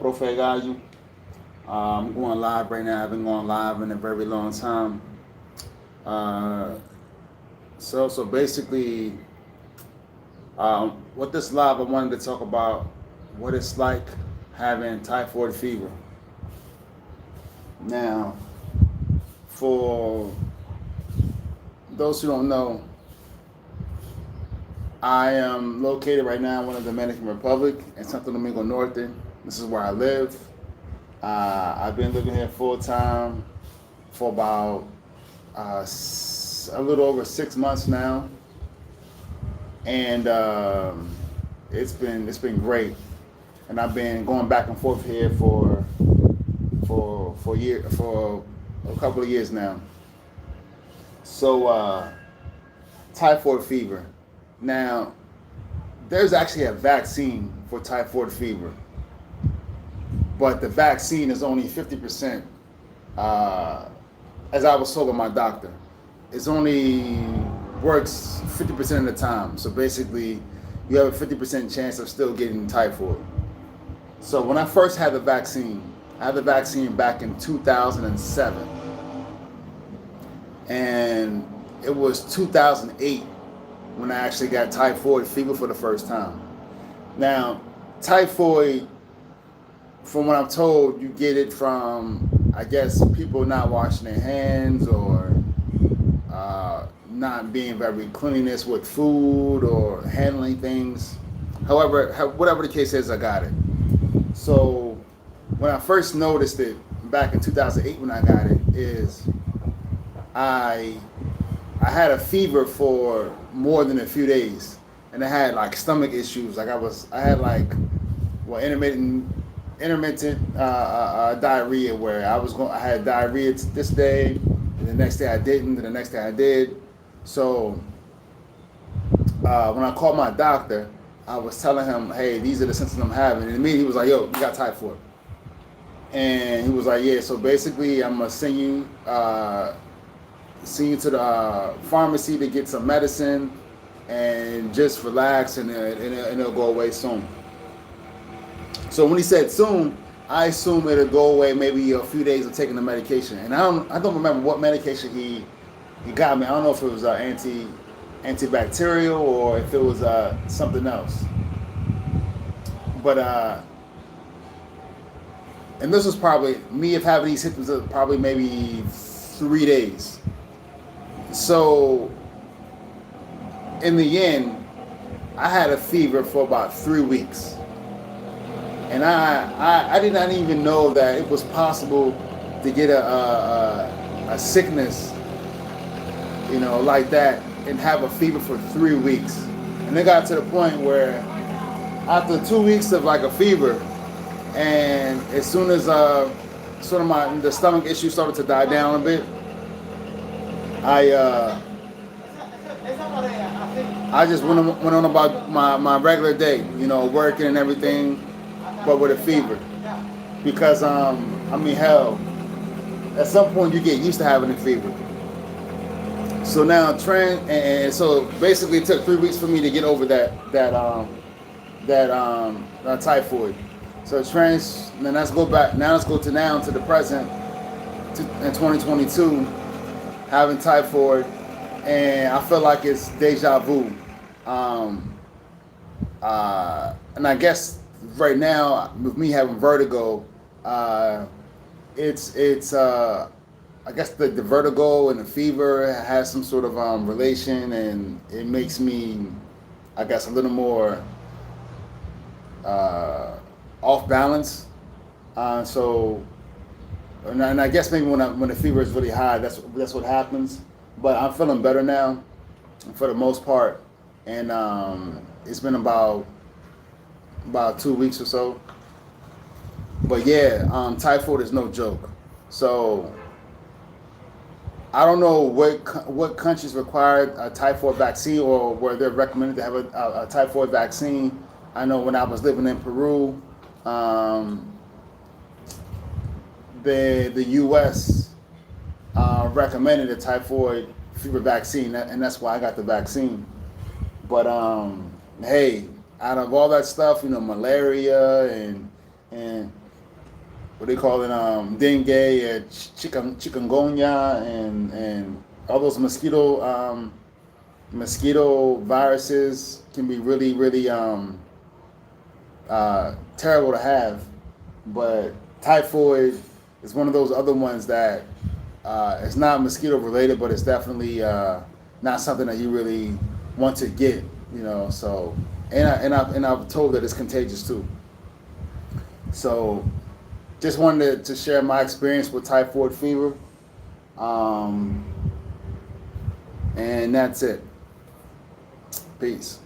Profe Gallo. I'm going live right now. I haven't gone live in a very long time. Uh, so basically, with this live, I wanted to talk about what it's like having typhoid fever. Now, for those who don't know, I am located right now in the Dominican Republic in Santo Domingo Norte. This is where I live. I've been living here full time for about a little over 6 months now, and it's been great. And I've been going back and forth here for a couple of years now. So typhoid fever. Now, there's actually a vaccine for typhoid fever, but the vaccine is only 50%. As I was told by my doctor, it's only works 50% of the time. So basically, you have a 50% chance of still getting typhoid. So when I first had the vaccine, I had the vaccine back in 2007, and it was 2008 when I actually got typhoid fever for the first time. Now, typhoid, from what I'm told, you get it from, I guess, people not washing their hands or not being very cleanliness with food or handling things. However, whatever the case is, I got it. So when I first noticed it back in 2008 when I got it, is I had a fever for more than a few days, and I had like stomach issues. I had like intermittent diarrhea, where I had diarrhea this day, and the next day I didn't, and the next day I did. So when I called my doctor, I was telling him, hey, these are the symptoms I'm having, and immediately he was like, yo, you got typhoid. And he was like, yeah, so basically I'm gonna send you to the pharmacy to get some medicine and just relax, and it'll go away soon. So when he said soon, I assume it'll go away maybe a few days of taking the medication. And I don't remember what medication he got me. I don't know if it was antibacterial or if it was something else. But and this was probably me of having these symptoms of probably maybe 3 days. So in the end, I had a fever for about 3 weeks. And I did not even know that it was possible to get a sickness, like that, and have a fever for 3 weeks. And it got to the point where after 2 weeks of like a fever, and as soon as the stomach issue started to die down a bit, I just went on about my regular day, working and everything, but with a fever. Because hell, at some point you get used to having a fever. So now and so basically it took 3 weeks for me to get over that typhoid. So then let's go back. Now let's go to the present, in 2022, having typhoid, and I feel like it's deja vu. And I guess right now with me having vertigo, it's I guess the vertigo and the fever has some sort of relation, and it makes me, I guess, a little more off balance. And I guess maybe when the fever is really high, that's what happens. But I'm feeling better now, for the most part, and it's been about 2 weeks or so. But yeah, typhoid is no joke. So I don't know what countries required a typhoid vaccine, or where they're recommended to have a typhoid vaccine. I know when I was living in Peru, the U.S. Recommended a typhoid fever vaccine, and that's why I got the vaccine. But hey, out of all that stuff, malaria and what they call it, dengue and chikungunya and all those mosquito viruses can be really really terrible to have. But typhoid is one of those other ones that it's not mosquito related, but it's definitely not something that you really want to get, you know. So, and I'm told that it's contagious too. So, just wanted to share my experience with typhoid fever, um, and that's it. Peace.